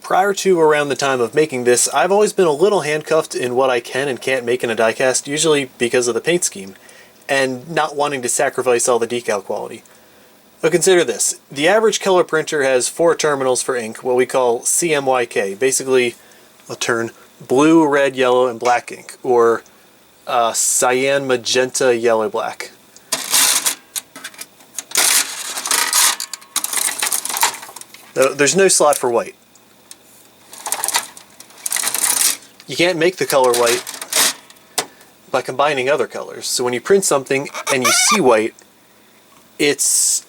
Prior to around the time of making this, I've always been a little handcuffed in what I can and can't make in a diecast, usually because of the paint scheme, and not wanting to sacrifice all the decal quality. But consider this. The average color printer has 4 terminals for ink, what we call CMYK. Basically, I'll turn blue, red, yellow, and black ink, or cyan, magenta, yellow, black. There's no slot for white. You can't make the color white by combining other colors. So when you print something and you see white, it's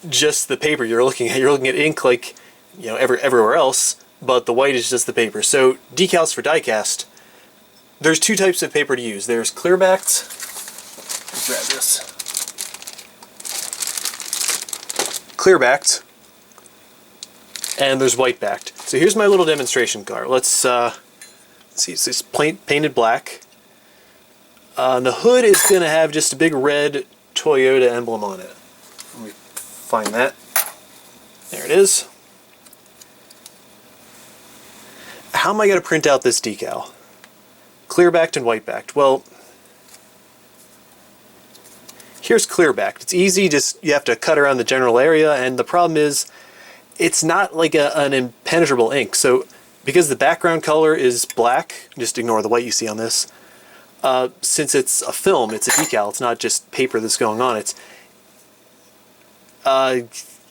just the paper you're looking at. You're looking at ink like, you know, everywhere else, but the white is just the paper. So decals for diecast, there's 2 types of paper to use. There's clear backed. Let's grab this. Clear backed, and there's white backed. So here's my little demonstration car. Let's see, it's painted black. The hood is going to have just a big red Toyota emblem on it. Let me find that. There it is. How am I going to print out this decal? Clear backed and white backed. Well, here's clear backed. It's easy, just you have to cut around the general area, and the problem is it's not like an impenetrable ink. So because the background color is black, just ignore the white you see on this, since it's a film, it's a decal, it's not just paper that's going on,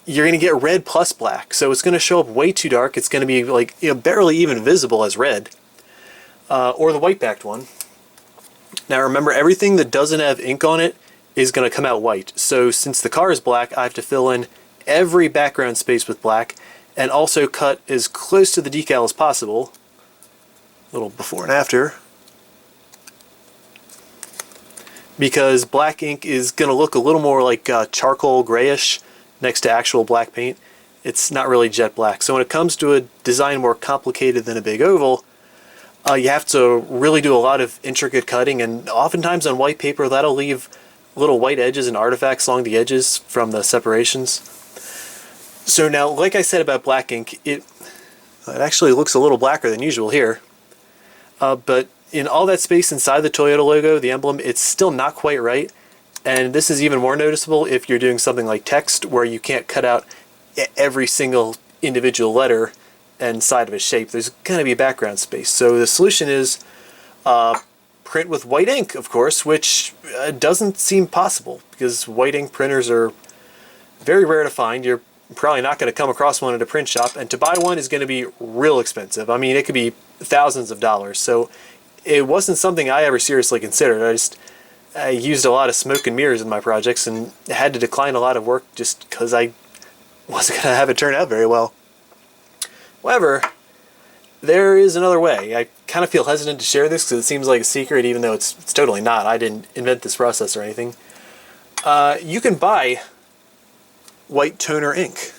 you're going to get red plus black, so it's going to show up way too dark. It's going to be like, you know, barely even visible as red, or the white backed one. Now remember, everything that doesn't have ink on it is going to come out white. So since the car is black, I have to fill in every background space with black, and also cut as close to the decal as possible. A little before and after. Because black ink is going to look a little more like charcoal grayish next to actual black paint. It's not really jet black. So when it comes to a design more complicated than a big oval, you have to really do a lot of intricate cutting, and oftentimes on white paper that'll leave little white edges and artifacts along the edges from the separations. So now, like I said about black ink, it actually looks a little blacker than usual here. But in all that space inside the Toyota logo, the emblem, it's still not quite right. And this is even more noticeable if you're doing something like text, where you can't cut out every single individual letter and side of a shape. There's going to be background space. So the solution is print with white ink, of course, which doesn't seem possible, because white ink printers are very rare to find. You're probably not going to come across one at a print shop, and to buy one is going to be real expensive. I mean, it could be thousands of dollars. So it wasn't something I ever seriously considered. I used a lot of smoke and mirrors in my projects and had to decline a lot of work just because I wasn't going to have it turn out very well. However, there is another way. I kind of feel hesitant to share this because it seems like a secret, even though it's totally not. I didn't invent this process or anything. You can buy white toner ink.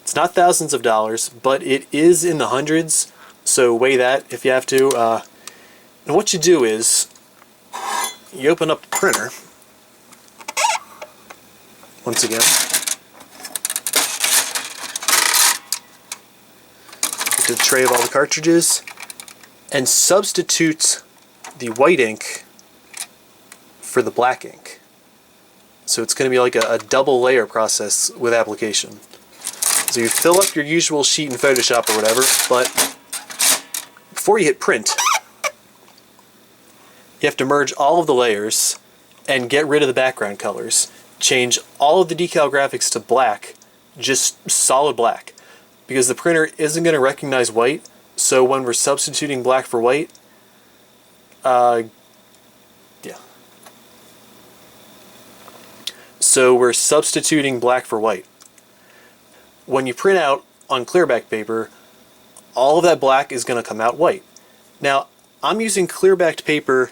It's not thousands of dollars, but it is in the hundreds, so weigh that if you have to. And what you do is, you open up the printer, once again, get to the tray of all the cartridges, and substitute the white ink for the black ink. So it's going to be like a double layer process with application. So you fill up your usual sheet in Photoshop or whatever, but before you hit print, you have to merge all of the layers and get rid of the background colors. Change all of the decal graphics to black, just solid black, because the printer isn't going to recognize white. So when we're substituting black for white, So we're substituting black for white. When you print out on clearback paper, all of that black is going to come out white. Now, I'm using clearbacked paper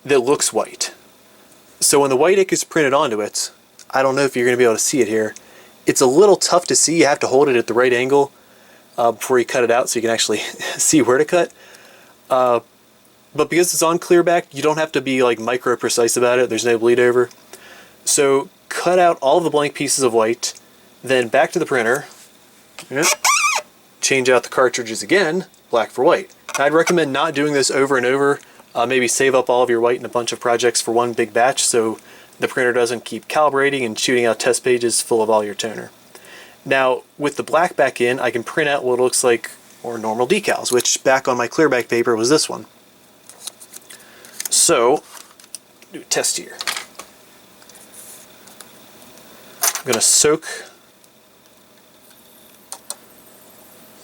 that looks white. So when the white ink is printed onto it, I don't know if you're going to be able to see it here, it's a little tough to see. You have to hold it at the right angle before you cut it out so you can actually see where to cut. But because it's on clearback, you don't have to be like micro precise about it. There's no bleed over. So cut out all of the blank pieces of white, then back to the printer. change out the cartridges again, black for white. I'd recommend not doing this over and over. Maybe save up all of your white in a bunch of projects for one big batch so the printer doesn't keep calibrating and shooting out test pages full of all your toner. Now, with the black back in, I can print out what looks like more normal decals, which back on my clear back paper was this one. So, do a test here. I'm going to soak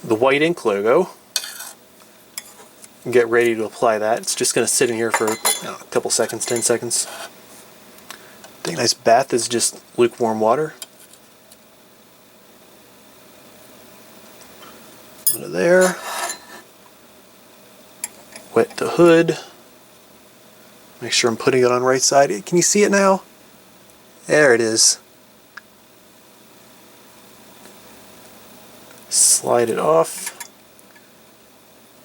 the white ink logo and get ready to apply that. It's just going to sit in here for a couple seconds, 10 seconds. Take a nice bath is just lukewarm water. Under there. Wet the hood. Make sure I'm putting it on right side. Can you see it now? There it is. Slide it off.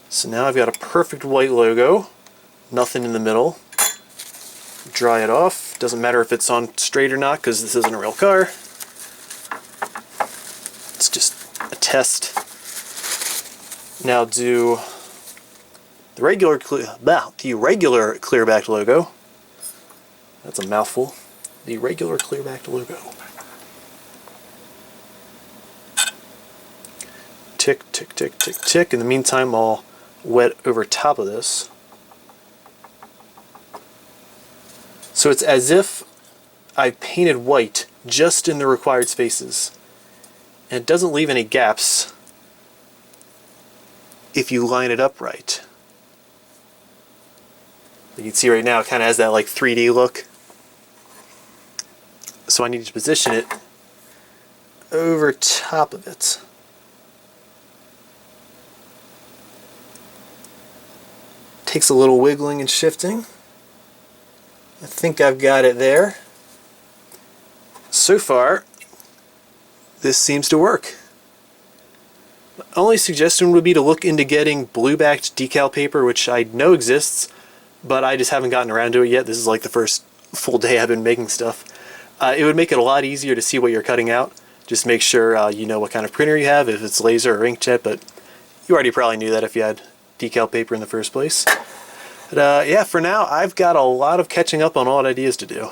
So now I've got a perfect white logo. Nothing in the middle. Dry it off. Doesn't matter if it's on straight or not because this isn't a real car. It's just a test. Now do the regular clear-backed logo. That's a mouthful. The regular clear-backed logo. Tick, tick, tick, tick, tick. In the meantime, I'll wet over top of this. So it's as if I painted white just in the required spaces. And it doesn't leave any gaps if you line it up right. You can see right now it kind of has that like 3D look. So I need to position it over top of it. Takes a little wiggling and shifting. I think I've got it there. So far, this seems to work. My only suggestion would be to look into getting blue-backed decal paper, which I know exists, but I just haven't gotten around to it yet. This is like the first full day I've been making stuff. It would make it a lot easier to see what you're cutting out. Just make sure you know what kind of printer you have, if it's laser or inkjet, but you already probably knew that if you had decal paper in the first place. But yeah, for now, I've got a lot of catching up on odd ideas to do.